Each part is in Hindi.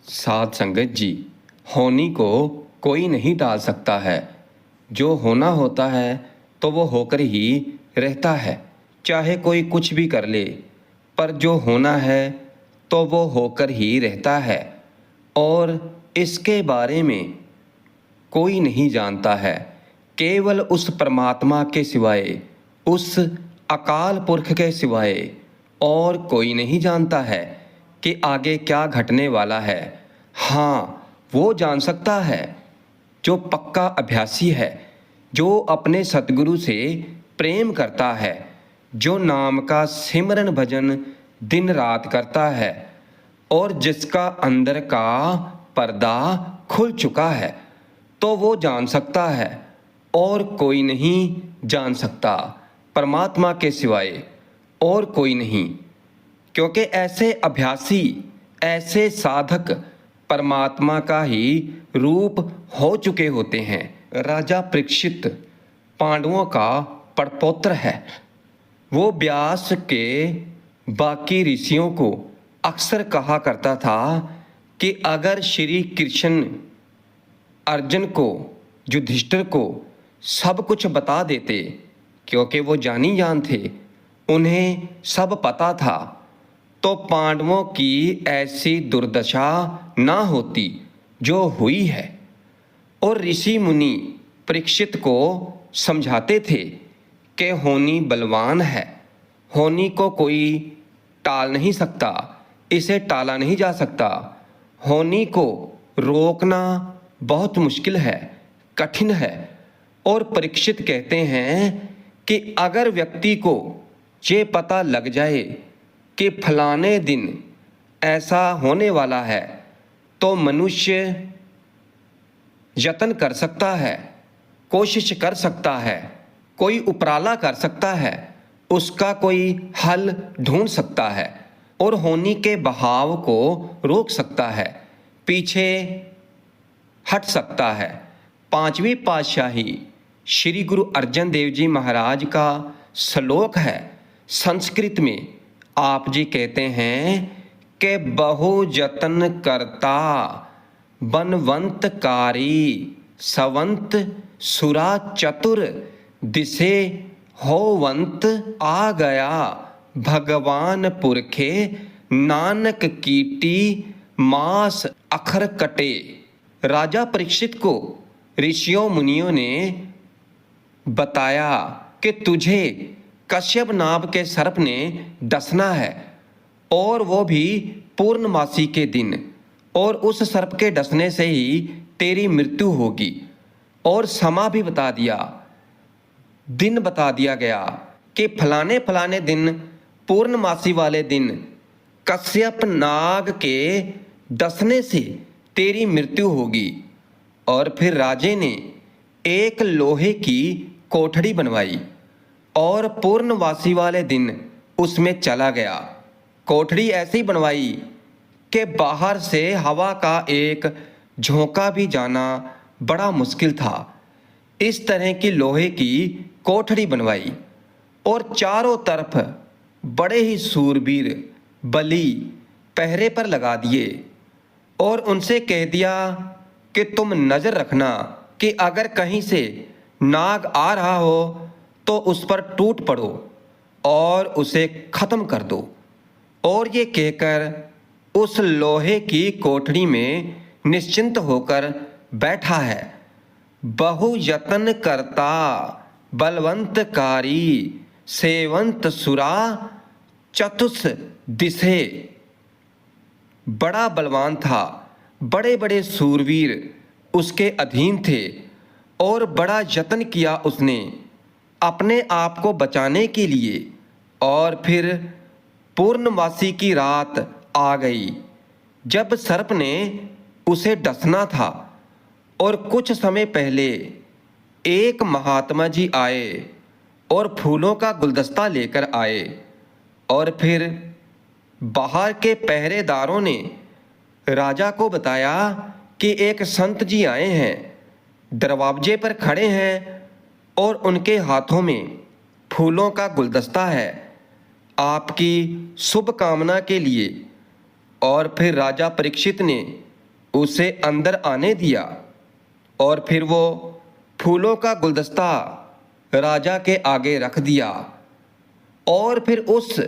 साध संगत जी, होनी को कोई नहीं टाल सकता है। जो होना होता है तो वो होकर ही रहता है, चाहे कोई कुछ भी कर ले। पर जो होना है तो वो होकर ही रहता है, और इसके बारे में कोई नहीं जानता है, केवल उस परमात्मा के सिवाय, उस अकाल पुरख के सिवाय और कोई नहीं जानता है कि आगे क्या घटने वाला है। हाँ, वो जान सकता है जो पक्का अभ्यासी है, जो अपने सतगुरु से प्रेम करता है, जो नाम का सिमरन भजन दिन रात करता है, और जिसका अंदर का पर्दा खुल चुका है, तो वो जान सकता है। और कोई नहीं जान सकता परमात्मा के सिवाय, और कोई नहीं, क्योंकि ऐसे अभ्यासी, ऐसे साधक परमात्मा का ही रूप हो चुके होते हैं। राजा परीक्षित पांडवों का पड़पौत्र है। वो व्यास के बाकी ऋषियों को अक्सर कहा करता था कि अगर श्री कृष्ण अर्जुन को, युधिष्ठिर को सब कुछ बता देते, क्योंकि वो जानी जान थे, उन्हें सब पता था, तो पांडवों की ऐसी दुर्दशा ना होती जो हुई है। और ऋषि मुनि परीक्षित को समझाते थे कि होनी बलवान है, होनी को कोई टाल नहीं सकता, इसे टाला नहीं जा सकता। होनी को रोकना बहुत मुश्किल है, कठिन है। और परीक्षित कहते हैं कि अगर व्यक्ति को ये पता लग जाए कि फलाने दिन ऐसा होने वाला है, तो मनुष्य यत्न कर सकता है, कोशिश कर सकता है, कोई उपराला कर सकता है, उसका कोई हल ढूंढ सकता है, और होनी के बहाव को रोक सकता है, पीछे हट सकता है। पांचवी पातशाही श्री गुरु अर्जन देव जी महाराज का श्लोक है संस्कृत में। आप जी कहते हैं कि बहु जतन करता बनवंतकारी सवंत सुरा चतुर दिसे होवंत आ गया भगवान पुरखे नानक कीटी मास अखर कटे। राजा परीक्षित को ऋषियों मुनियों ने बताया कि तुझे कश्यप नाम के सर्प ने डसना है, और वो भी पूर्णमासी के दिन, और उस सर्प के डसने से ही तेरी मृत्यु होगी। और समा भी बता दिया, दिन बता दिया गया कि फलाने फलाने दिन, पूर्णमासी वाले दिन कश्यप नाग के डसने से तेरी मृत्यु होगी। और फिर राजे ने एक लोहे की कोठड़ी बनवाई और पूर्णवासी वाले दिन उसमें चला गया। कोठड़ी ऐसी बनवाई कि बाहर से हवा का एक झोंका भी जाना बड़ा मुश्किल था। इस तरह की लोहे की कोठड़ी बनवाई, और चारों तरफ बड़े ही सूरबीर बली पहरे पर लगा दिए, और उनसे कह दिया कि तुम नज़र रखना कि अगर कहीं से नाग आ रहा हो तो उस पर टूट पड़ो और उसे ख़त्म कर दो। और ये कहकर उस लोहे की कोठड़ी में निश्चिंत होकर बैठा है। बहु यत्न करता बलवंतकारी सेवंत सुरा चतुस दिशे। बड़ा बलवान था, बड़े बड़े सूरवीर उसके अधीन थे, और बड़ा यत्न किया उसने अपने आप को बचाने के लिए। और फिर पूर्णमासी की रात आ गई, जब सर्प ने उसे डसना था, और कुछ समय पहले एक महात्मा जी आए और फूलों का गुलदस्ता लेकर आए, और फिर बाहर के पहरेदारों ने राजा को बताया कि एक संत जी आए हैं, दरवाजे पर खड़े हैं, और उनके हाथों में फूलों का गुलदस्ता है आपकी शुभ कामना के लिए। और फिर राजा परीक्षित ने उसे अंदर आने दिया और फिर वो फूलों का गुलदस्ता राजा के आगे रख दिया और फिर उस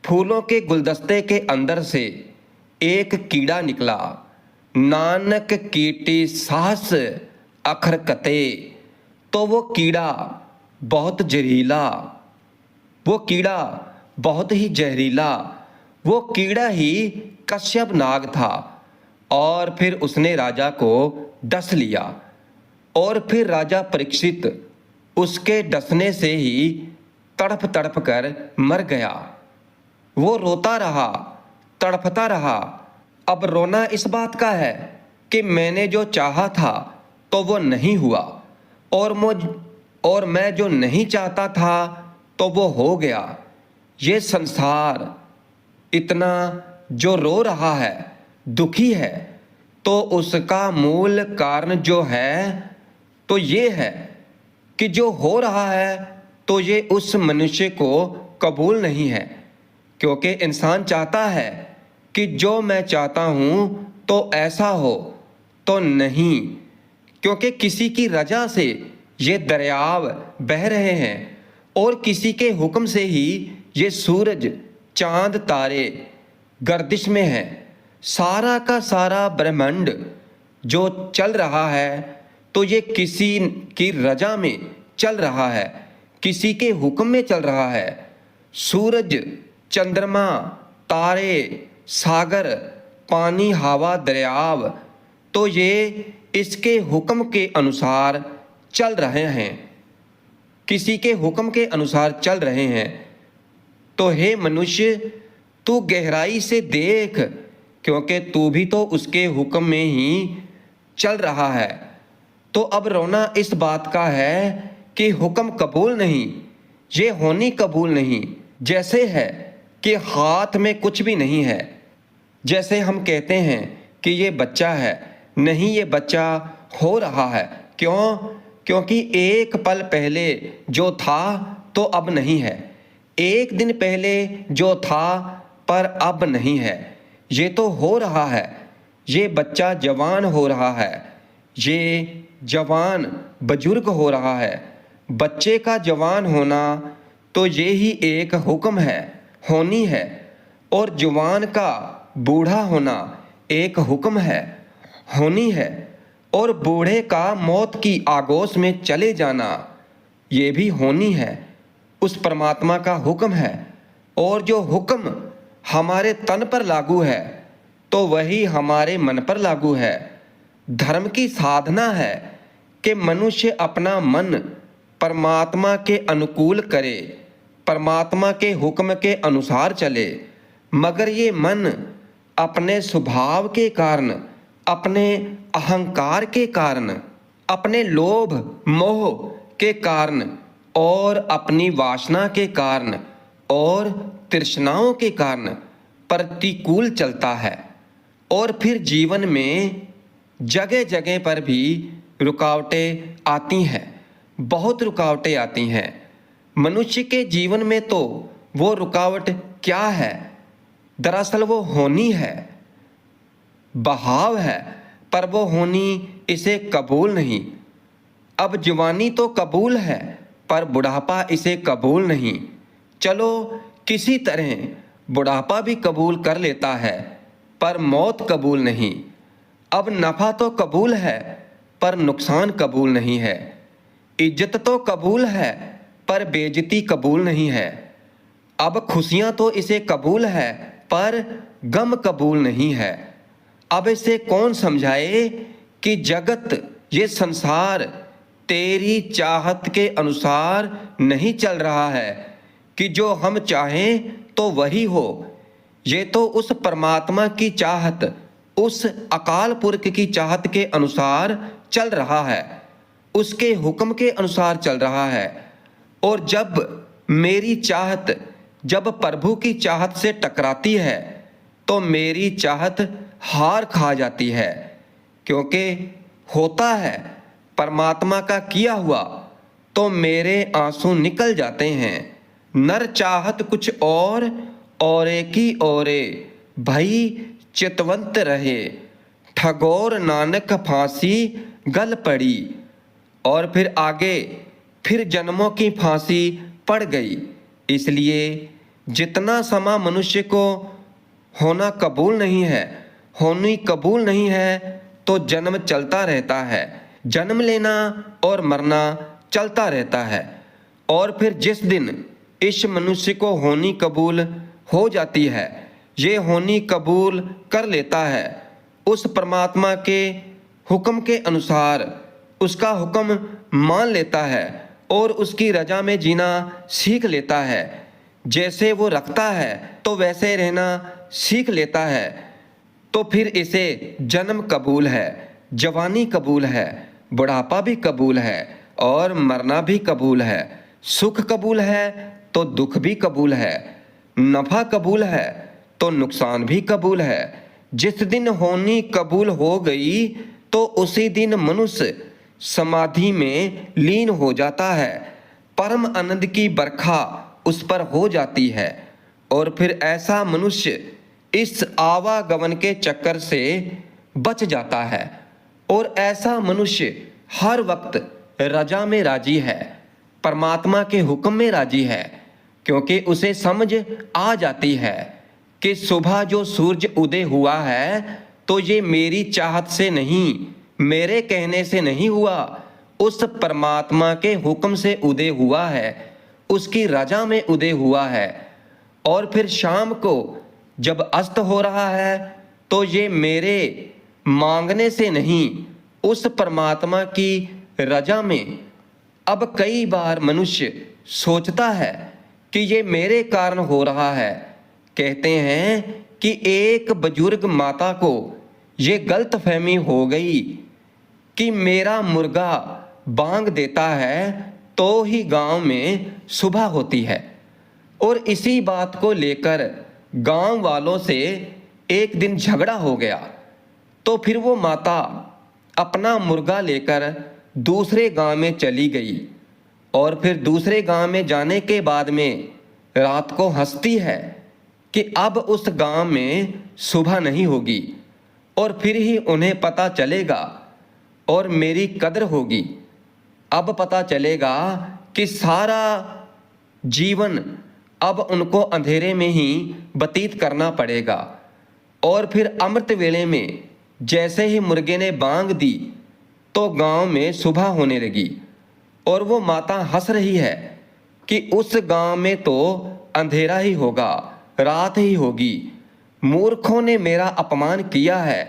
फूलों के गुलदस्ते के अंदर से एक कीड़ा निकला। नानक कीटी साहस अखर कते। तो वो कीड़ा बहुत ही जहरीला वो कीड़ा ही कश्यप नाग था। और फिर उसने राजा को डस लिया और फिर राजा परीक्षित उसके डसने से ही तड़प तड़प कर मर गया। वो रोता रहा, तड़पता रहा। अब रोना इस बात का है कि मैंने जो चाहा था तो वो नहीं हुआ और मैं जो नहीं चाहता था तो वो हो गया। ये संसार इतना जो रो रहा है, दुखी है, तो उसका मूल कारण जो है तो ये है कि जो हो रहा है तो ये उस मनुष्य को कबूल नहीं है। क्योंकि इंसान चाहता है कि जो मैं चाहता हूँ तो ऐसा हो, तो नहीं। क्योंकि किसी की रजा से ये दरियाव बह रहे हैं और किसी के हुक्म से ही ये सूरज, चांद, तारे गर्दिश में है। सारा का सारा ब्रह्मांड जो चल रहा है तो ये किसी की रजा में चल रहा है, किसी के हुक्म में चल रहा है। सूरज, चंद्रमा, तारे, सागर, पानी, हवा, दरियाव, तो ये इसके हुक्म के अनुसार चल रहे हैं, किसी के हुक्म के अनुसार चल रहे हैं। तो हे मनुष्य, तू गहराई से देख, क्योंकि तू भी तो उसके हुक्म में ही चल रहा है। तो अब रोना इस बात का है कि हुक्म कबूल नहीं, ये होनी कबूल नहीं। जैसे है कि हाथ में कुछ भी नहीं है। जैसे हम कहते हैं कि ये बच्चा है, नहीं, ये बच्चा हो रहा है। क्यों? क्योंकि एक पल पहले जो था तो अब नहीं है, एक दिन पहले जो था पर अब नहीं है। ये तो हो रहा है, ये बच्चा जवान हो रहा है, ये जवान बुजुर्ग हो रहा है। बच्चे का जवान होना तो ये ही एक हुक्म है, होनी है। और जवान का बूढ़ा होना एक हुक्म है, होनी है। और बूढ़े का मौत की आगोश में चले जाना ये भी होनी है, उस परमात्मा का हुक्म है। और जो हुक्म हमारे तन पर लागू है तो वही हमारे मन पर लागू है। धर्म की साधना है कि मनुष्य अपना मन परमात्मा के अनुकूल करे, परमात्मा के हुक्म के अनुसार चले। मगर ये मन अपने स्वभाव के कारण, अपने अहंकार के कारण, अपने लोभ मोह के कारण और अपनी वासना के कारण और तृष्णाओं के कारण प्रतिकूल चलता है। और फिर जीवन में जगह जगह पर भी रुकावटें आती हैं, बहुत रुकावटें आती हैं। मनुष्य के जीवन में तो वो रुकावट क्या है? दरअसल वो होनी है, बहाव है, पर वो होनी इसे कबूल नहीं। अब जवानी तो कबूल है पर बुढ़ापा इसे कबूल नहीं। चलो किसी तरह बुढ़ापा भी कबूल कर लेता है पर मौत कबूल नहीं। अब नफ़ा तो कबूल है पर नुकसान कबूल नहीं है। इज्जत तो कबूल है पर बेइज्जती कबूल नहीं है। अब खुशियाँ तो इसे कबूल है पर गम कबूल नहीं है। अब इसे कौन समझाए कि जगत, ये संसार तेरी चाहत के अनुसार नहीं चल रहा है कि जो हम चाहें तो वही हो। ये तो उस परमात्मा की चाहत, उस अकाल पुरख की चाहत के अनुसार चल रहा है, उसके हुक्म के अनुसार चल रहा है। और जब मेरी चाहत, जब प्रभु की चाहत से टकराती है तो मेरी चाहत हार खा जाती है। क्योंकि होता है परमात्मा का किया हुआ तो मेरे आंसू निकल जाते हैं। नर चाहत कुछ और एक ही औरे, भई चितवंत रहे। ठगोर नानक फांसी गल पड़ी। और फिर आगे फिर जन्मों की फांसी पड़ गई। इसलिए जितना समा मनुष्य को होना कबूल नहीं है, होनी कबूल नहीं है, तो जन्म चलता रहता है। जन्म लेना और मरना चलता रहता है। और फिर जिस दिन इस मनुष्य को होनी कबूल हो जाती है, ये होनी कबूल कर लेता है, उस परमात्मा के हुक्म के अनुसार उसका हुक्म मान लेता है और उसकी रजा में जीना सीख लेता है। जैसे वो रखता है तो वैसे रहना सीख लेता है, तो फिर इसे जन्म कबूल है, जवानी कबूल है, बुढ़ापा भी कबूल है और मरना भी कबूल है। सुख कबूल है तो दुख भी कबूल है, नफा कबूल है तो नुकसान भी कबूल है। जिस दिन होनी कबूल हो गई तो उसी दिन मनुष्य समाधि में लीन हो जाता है। परम आनंद की बरखा उस पर हो जाती है और फिर ऐसा मनुष्य इस आवागमन के चक्कर से बच जाता है। और ऐसा मनुष्य हर वक्त रजा में राजी है, परमात्मा के हुक्म में राजी है, क्योंकि उसे समझ आ जाती है कि सुबह जो सूरज उदय हुआ है तो ये मेरी चाहत से नहीं, मेरे कहने से नहीं हुआ, उस परमात्मा के हुक्म से उदय हुआ है, उसकी रजा में उदय हुआ है। और फिर शाम को जब अस्त हो रहा है तो ये मेरे मांगने से नहीं, उस परमात्मा की रजा में। अब कई बार मनुष्य सोचता है कि ये मेरे कारण हो रहा है। कहते हैं कि एक बुजुर्ग माता को ये गलतफहमी हो गई कि मेरा मुर्गा बांग देता है तो ही गांव में सुबह होती है। और इसी बात को लेकर गांव वालों से एक दिन झगड़ा हो गया। तो फिर वो माता अपना मुर्गा लेकर दूसरे गांव में चली गई और फिर दूसरे गांव में जाने के बाद में रात को हंसती है कि अब उस गांव में सुबह नहीं होगी और फिर ही उन्हें पता चलेगा और मेरी कदर होगी। अब पता चलेगा कि सारा जीवन अब उनको अंधेरे में ही व्यतीत करना पड़ेगा। और फिर अमृत वेले में जैसे ही मुर्गे ने बांग दी तो गांव में सुबह होने लगी और वो माता हंस रही है कि उस गांव में तो अंधेरा ही होगा, रात ही होगी। मूर्खों ने मेरा अपमान किया है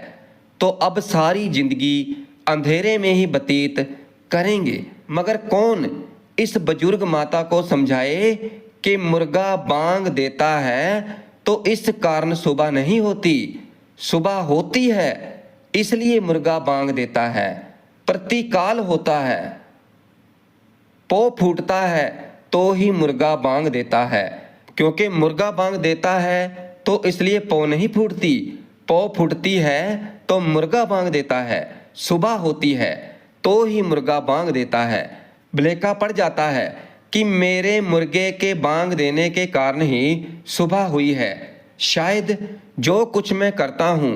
तो अब सारी जिंदगी अंधेरे में ही व्यतीत करेंगे। मगर कौन इस बुजुर्ग माता को समझाए कि मुर्गा बांग देता है तो इस कारण सुबह नहीं होती, सुबह होती है इसलिए मुर्गा बांग देता है। प्रतिकाल होता है, पौ फूटता है तो ही मुर्गा बांग देता है, क्योंकि मुर्गा बांग देता है तो इसलिए पौ नहीं फूटती, पौ फूटती है तो मुर्गा बांग देता है। सुबह होती है तो ही मुर्गा बांग देता है। भलेखा पड़ जाता है कि मेरे मुर्गे के बांग देने के कारण ही सुबह हुई है। शायद जो कुछ मैं करता हूँ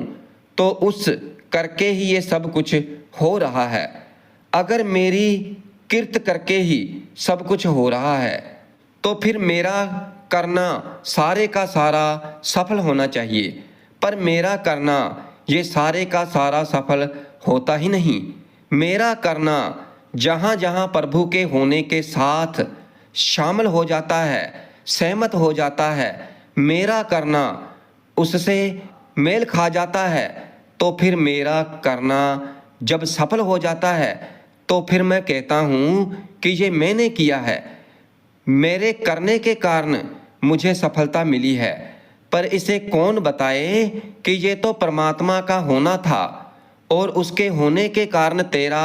तो उस करके ही ये सब कुछ हो रहा है। अगर मेरी किरत करके ही सब कुछ हो रहा है तो फिर मेरा करना सारे का सारा सफल होना चाहिए, पर मेरा करना ये सारे का सारा सफल होता ही नहीं। मेरा करना जहाँ जहाँ प्रभु के होने के साथ शामिल हो जाता है, सहमत हो जाता है, मेरा करना उससे मेल खा जाता है, तो फिर मेरा करना जब सफल हो जाता है तो फिर मैं कहता हूँ कि ये मैंने किया है, मेरे करने के कारण मुझे सफलता मिली है। पर इसे कौन बताए कि ये तो परमात्मा का होना था और उसके होने के कारण तेरा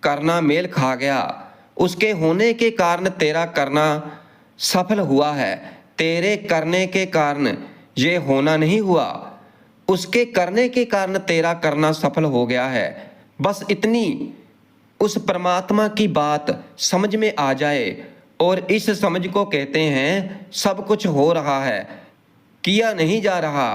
करना मेल खा गया, उसके होने के कारण तेरा करना सफल हुआ है। तेरे करने के कारण ये होना नहीं हुआ, उसके करने के कारण तेरा करना सफल हो गया है। बस इतनी उस परमात्मा की बात समझ में आ जाए और इस समझ को कहते हैं सब कुछ हो रहा है, किया नहीं जा रहा।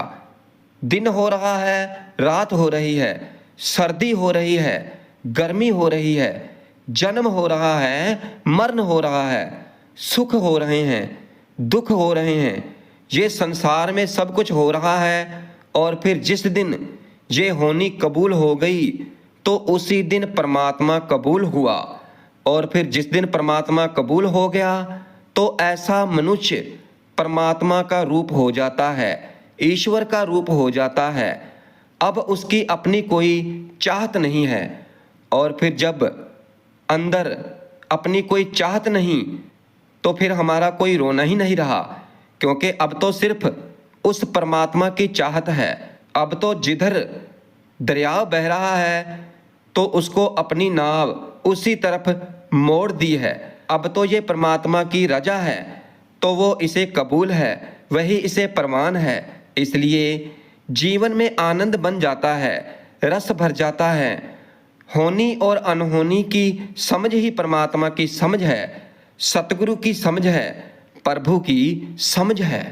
दिन हो रहा है, रात हो रही है, सर्दी हो रही है, गर्मी हो रही है, जन्म हो रहा है, मरण हो रहा है, सुख हो रहे हैं, दुख हो रहे हैं, ये संसार में सब कुछ हो रहा है। और फिर जिस दिन ये होनी कबूल हो गई तो उसी दिन परमात्मा कबूल हुआ। और फिर जिस दिन परमात्मा कबूल हो गया तो ऐसा मनुष्य परमात्मा का रूप हो जाता है, ईश्वर का रूप हो जाता है। अब उसकी अपनी कोई चाहत नहीं है। और फिर जब अंदर अपनी कोई चाहत नहीं तो फिर हमारा कोई रोना ही नहीं रहा, क्योंकि अब तो सिर्फ उस परमात्मा की चाहत है। अब तो जिधर दरिया बह रहा है तो उसको अपनी नाव उसी तरफ मोड़ दी है। अब तो ये परमात्मा की रजा है तो वो इसे कबूल है, वही इसे प्रमाण है। इसलिए जीवन में आनंद बन जाता है, रस भर जाता है। होनी और अनहोनी की समझ ही परमात्मा की समझ है, सतगुरु की समझ है, प्रभु की समझ है।